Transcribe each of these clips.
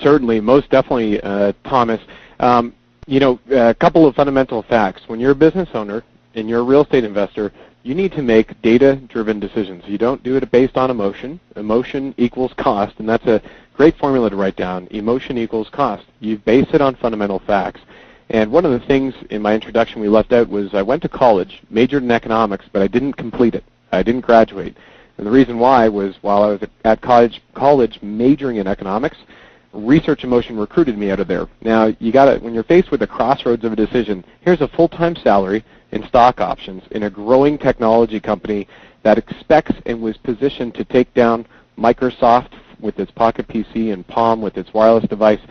Certainly, most definitely, Thomas. A couple of fundamental facts. When you're a business owner and you're a real estate investor, you need to make data-driven decisions. You don't do it based on emotion. Emotion equals cost, and that's a great formula to write down. Emotion equals cost. You base it on fundamental facts. And one of the things in my introduction we left out was I went to college, majored in economics, but I didn't complete it. I didn't graduate. And the reason why was while I was at college majoring in economics, Research Emotion recruited me out of there. Now, when you're faced with a crossroads of a decision, here's a full-time salary and stock options in a growing technology company that expects and was positioned to take down Microsoft with its Pocket PC and Palm with its wireless device.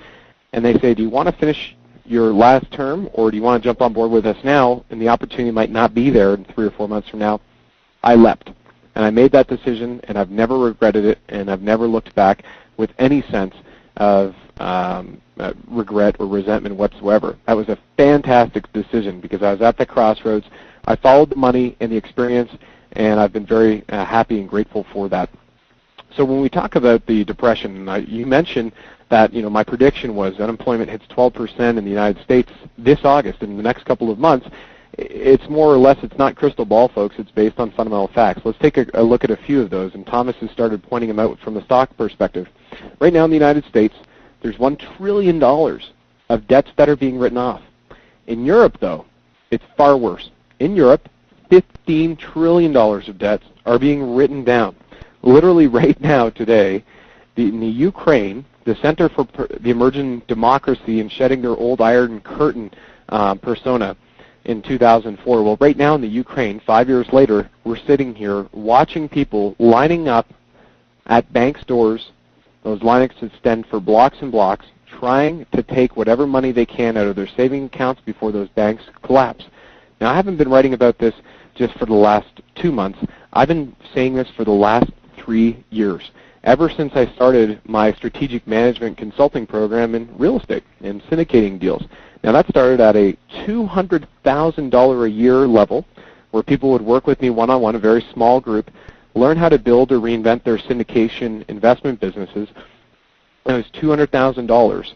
And they say, do you want to finish your last term, or do you want to jump on board with us now, and the opportunity might not be there in 3 or 4 months from now? I leapt. And I made that decision, and I've never regretted it, and I've never looked back with any sense of regret or resentment whatsoever. That was a fantastic decision because I was at the crossroads. I followed the money and the experience, and I've been very happy and grateful for that. So when we talk about the Depression, you mentioned that my prediction was unemployment hits 12% in the United States this August. In the next couple of months, it's more or less, it's not crystal ball, folks. It's based on fundamental facts. Let's take a look at a few of those, and Thomas has started pointing them out from the stock perspective. Right now in the United States, there's $1 trillion of debts that are being written off. In Europe, though, it's far worse. In Europe, $15 trillion of debts are being written down. Literally right now, today, in the Ukraine, the Center for the Emerging Democracy and Shedding Their Old Iron Curtain persona in 2004. Well, right now in the Ukraine, 5 years later, we're sitting here watching people lining up at banks' doors. Those lines extend for blocks and blocks, trying to take whatever money they can out of their saving accounts before those banks collapse. Now, I haven't been writing about this just for the last 2 months. I've been saying this for the last 3 years, ever since I started my strategic management consulting program in real estate and syndicating deals. Now, that started at a $200,000 a year level where people would work with me one-on-one, a very small group, learn how to build or reinvent their syndication investment businesses. And it was $200,000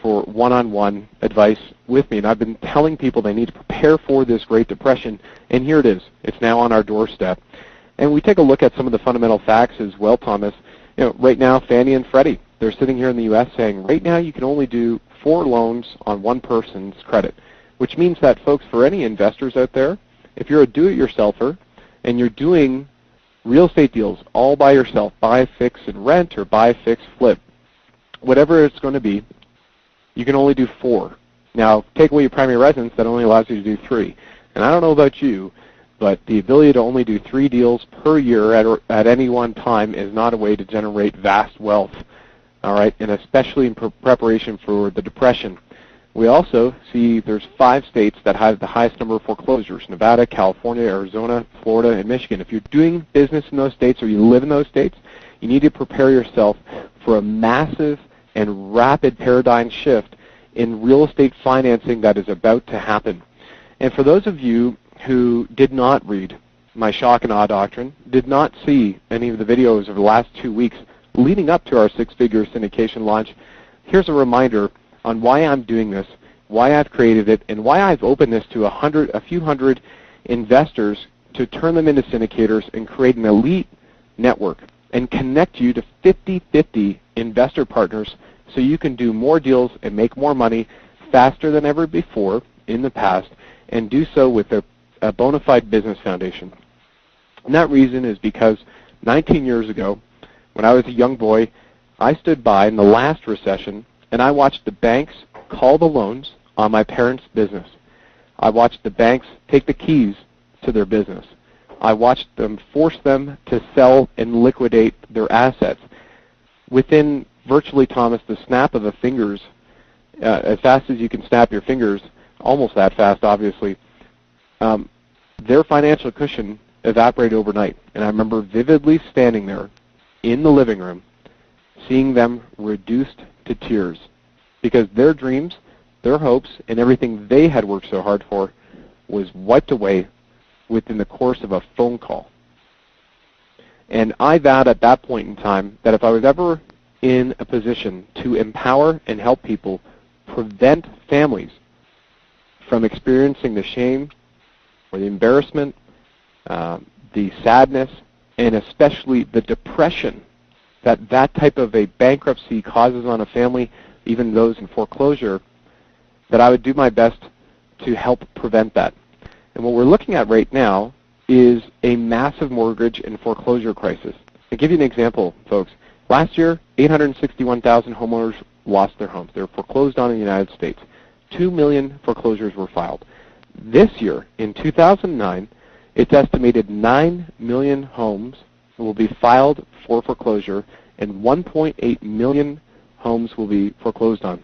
for one-on-one advice with me. And I've been telling people they need to prepare for this Great Depression, and here it is. It's now on our doorstep. And we take a look at some of the fundamental facts as well, Thomas. Right now, Fannie and Freddie, they're sitting here in the U.S. saying, right now you can only do 4 loans on one person's credit, which means that, folks, for any investors out there, if you're a do-it-yourselfer and you're doing real estate deals all by yourself, buy, fix, and rent, or buy, fix, flip, whatever it's going to be, you can only do 4. Now, take away your primary residence, that only allows you to do 3. And I don't know about you, but the ability to only do 3 deals per year at any one time is not a way to generate vast wealth, all right, and especially in preparation for the Depression. We also see there's 5 states that have the highest number of foreclosures: Nevada, California, Arizona, Florida, and Michigan. If you're doing business in those states or you live in those states, you need to prepare yourself for a massive and rapid paradigm shift in real estate financing that is about to happen. And for those of you who did not read my shock and awe doctrine, did not see any of the videos of the last 2 weeks leading up to our 6-figure syndication launch, here's a reminder on why I'm doing this, why I've created it, and why I've opened this to a few hundred investors to turn them into syndicators and create an elite network and connect you to 50-50 investor partners so you can do more deals and make more money faster than ever before in the past, and do so with a bona fide business foundation. And that reason is because 19 years ago, when I was a young boy, I stood by in the last recession and I watched the banks call the loans on my parents' business. I watched the banks take the keys to their business. I watched them force them to sell and liquidate their assets. Within virtually, Thomas, the snap of the fingers, as fast as you can snap your fingers, almost that fast, obviously, their financial cushion evaporated overnight. And I remember vividly standing there in the living room, seeing them reduced to tears because their dreams, their hopes, and everything they had worked so hard for was wiped away within the course of a phone call. And I vowed at that point in time that if I was ever in a position to empower and help people prevent families from experiencing the shame or the embarrassment, the sadness, and especially the depression that type of a bankruptcy causes on a family, even those in foreclosure, that I would do my best to help prevent that. And what we're looking at right now is a massive mortgage and foreclosure crisis. To give you an example, folks, last year, 861,000 homeowners lost their homes. They were foreclosed on in the United States. 2 million foreclosures were filed. This year, in 2009, it's estimated 9 million homes will be filed for foreclosure and 1.8 million homes will be foreclosed on.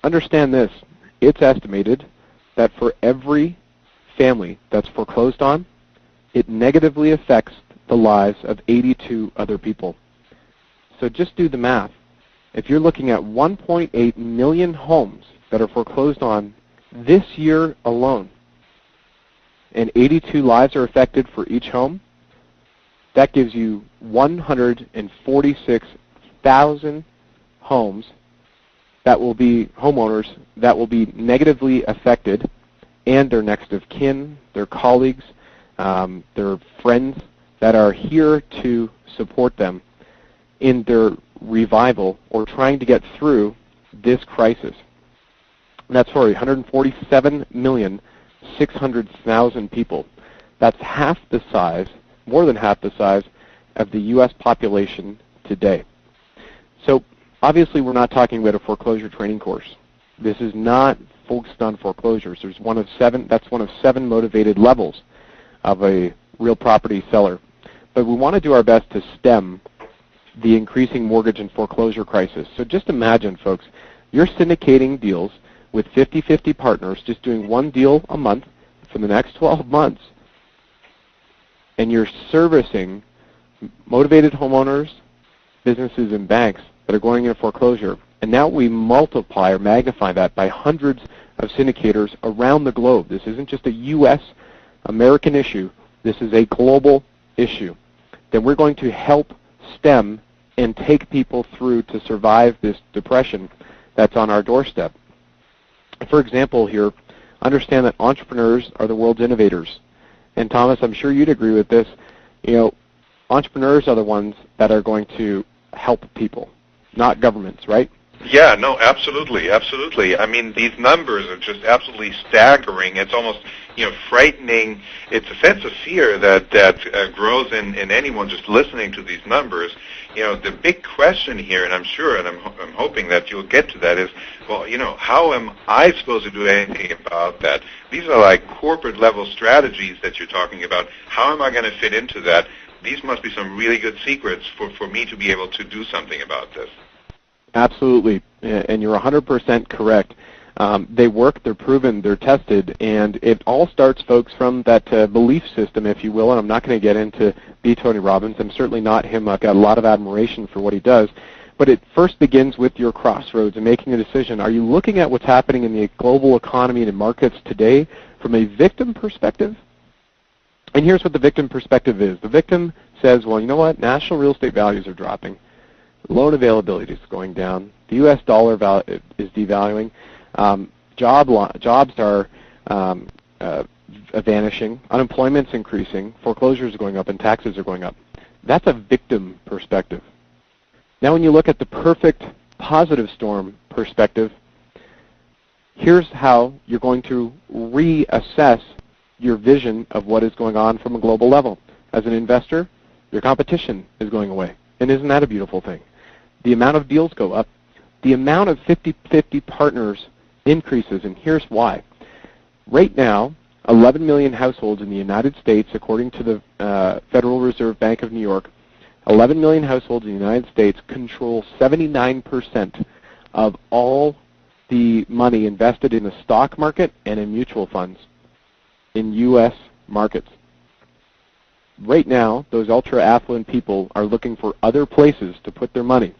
Understand this. It's estimated that for every family that's foreclosed on, it negatively affects the lives of 82 other people. So just do the math. If you're looking at 1.8 million homes that are foreclosed on this year alone, and 82 lives are affected for each home, that gives you 146,000 homes that will be homeowners that will be negatively affected, and their next of kin, their colleagues, their friends that are here to support them in their revival or trying to get through this crisis. And that's for 147,600,000 people. That's half the size, more than half the size, of the U.S. population today. So obviously we're not talking about a foreclosure training course. This is not focused on foreclosures. That's one of 7 motivated levels of a real property seller. But we want to do our best to stem the increasing mortgage and foreclosure crisis. So just imagine, folks, you're syndicating deals with 50-50 partners, just doing one deal a month for the next 12 months, and you're servicing motivated homeowners, businesses, and banks that are going into foreclosure. And now we multiply or magnify that by hundreds of syndicators around the globe. This isn't just a U.S. American issue. This is a global issue. Then we're going to help stem and take people through to survive this depression that's on our doorstep. For example here, understand that entrepreneurs are the world's innovators. And Thomas, I'm sure you'd agree with this. You know, entrepreneurs are the ones that are going to help people, not governments, right? Yeah, no, absolutely, absolutely. I mean, these numbers are just absolutely staggering. It's almost, frightening. It's a sense of fear that grows in anyone just listening to these numbers. The big question here, and I'm sure, and I'm hoping that you'll get to that, is, well, how am I supposed to do anything about that? These are like corporate level strategies that you're talking about. How am I going to fit into that? These must be some really good secrets for me to be able to do something about this. Absolutely, and you're 100% correct. They work, they're proven, they're tested, and it all starts, folks, from that belief system, if you will, and I'm not going to get into B. Tony Robbins. I'm certainly not him. I've got a lot of admiration for what he does, but it first begins with your crossroads and making a decision. Are you looking at what's happening in the global economy and in markets today from a victim perspective? And here's what the victim perspective is. The victim says, well, you know what? National real estate values are dropping. Loan availability is going down. The U.S. dollar is devaluing. Jobs are vanishing. Unemployment's increasing. Foreclosures are going up, and taxes are going up. That's a victim perspective. Now when you look at the perfect positive storm perspective, here's how you're going to reassess your vision of what is going on from a global level. As an investor, your competition is going away. And isn't that a beautiful thing? The amount of deals go up. The amount of 50-50 partners increases, and here's why. Right now, 11 million households in the United States, according to the Federal Reserve Bank of New York, 11 million households in the United States control 79% of all the money invested in the stock market and in mutual funds in U.S. markets. Right now, those ultra-affluent people are looking for other places to put their money.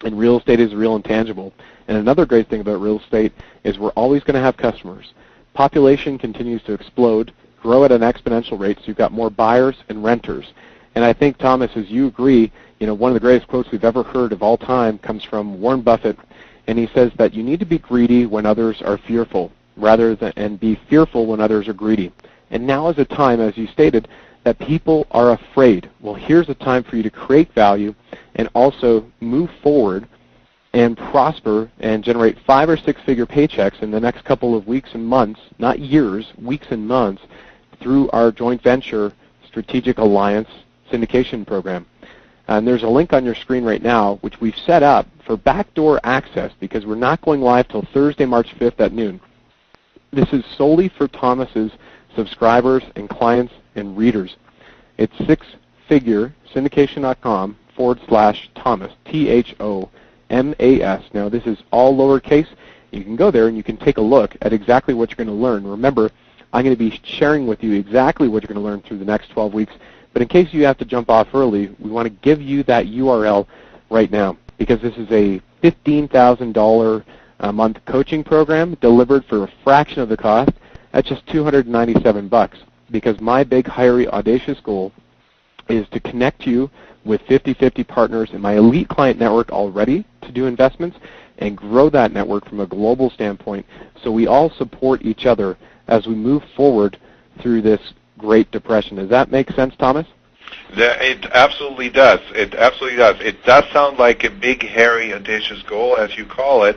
And real estate is real and tangible. And another great thing about real estate is we're always going to have customers. Population continues to explode, grow at an exponential rate, so you've got more buyers and renters. And I think, Thomas, as you agree, one of the greatest quotes we've ever heard of all time comes from Warren Buffett, and he says that you need to be greedy when others are fearful, and be fearful when others are greedy. And now is a time, as you stated, that people are afraid. Well, here's a time for you to create value and also move forward and prosper and generate 5- or 6-figure paychecks in the next couple of weeks and months, not years, weeks and months, through our joint venture Strategic Alliance syndication program. And there's a link on your screen right now, which we've set up for backdoor access because we're not going live till Thursday, March 5th at noon. This is solely for Thomas's subscribers and clients and readers. It's 6-figure syndication.com/Thomas, THOMAS. Now, this is all lowercase. You can go there and you can take a look at exactly what you're going to learn. Remember, I'm going to be sharing with you exactly what you're going to learn through the next 12 weeks. But in case you have to jump off early, we want to give you that URL right now because this is a $15,000 a month coaching program delivered for a fraction of the cost at just $297. Because my big, hairy, audacious goal is to connect you with 50-50 partners in my elite client network already to do investments and grow that network from a global standpoint so we all support each other as we move forward through this Great Depression. Does that make sense, Thomas? It absolutely does. It absolutely does. It does sound like a big, hairy, audacious goal, as you call it.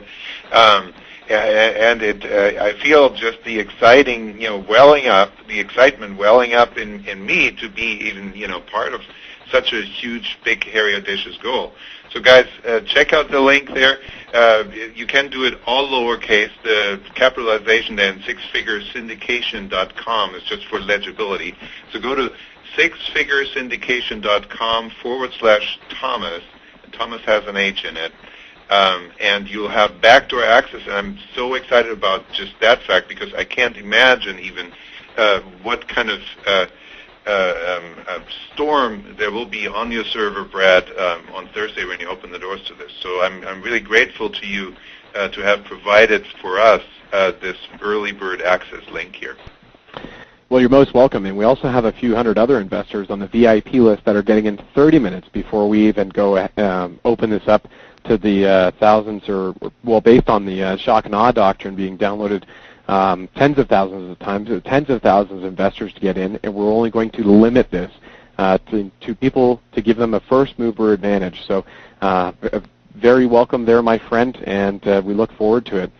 And I feel just the excitement welling up in me to be even, part of such a huge, big, hairy, audacious goal. So guys, check out the link there. You can do it all lowercase. The capitalization then, 6figuresyndication.com is just for legibility. So go to 6figuresyndication.com/Thomas. Thomas has an H in it. And you'll have backdoor access, and I'm so excited about just that fact because I can't imagine even what kind of storm there will be on your server, Brad, on Thursday when you open the doors to this. So I'm really grateful to you to have provided for us this early bird access link here. Well, you're most welcome, and we also have a few hundred other investors on the VIP list that are getting in 30 minutes before we even go open this up to the thousands, based on the shock and awe doctrine being downloaded tens of thousands of times, tens of thousands of investors to get in, and we're only going to limit this to people to give them a first mover advantage. So very welcome there, my friend, and we look forward to it.